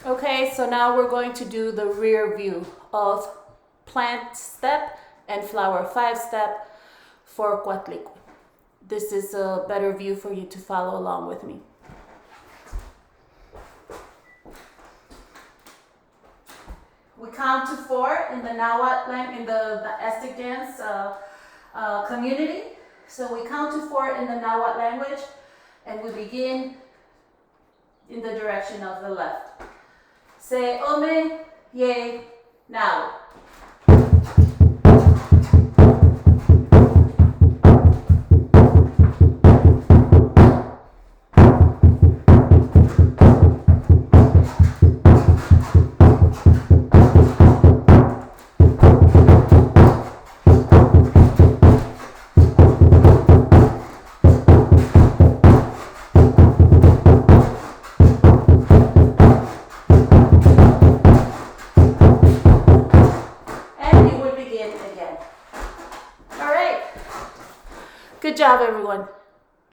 Okay, so now we're going to do the rear view of plant step and flower 5 step for Koatlikue. This is a better view for you to follow along with me. We count to 4 in the Nahuatl language, in the Aztec dance community. So we count to 4 in the Nahuatl language, and we begin in the direction of the left. Say ome, ye, now. Good job, everyone.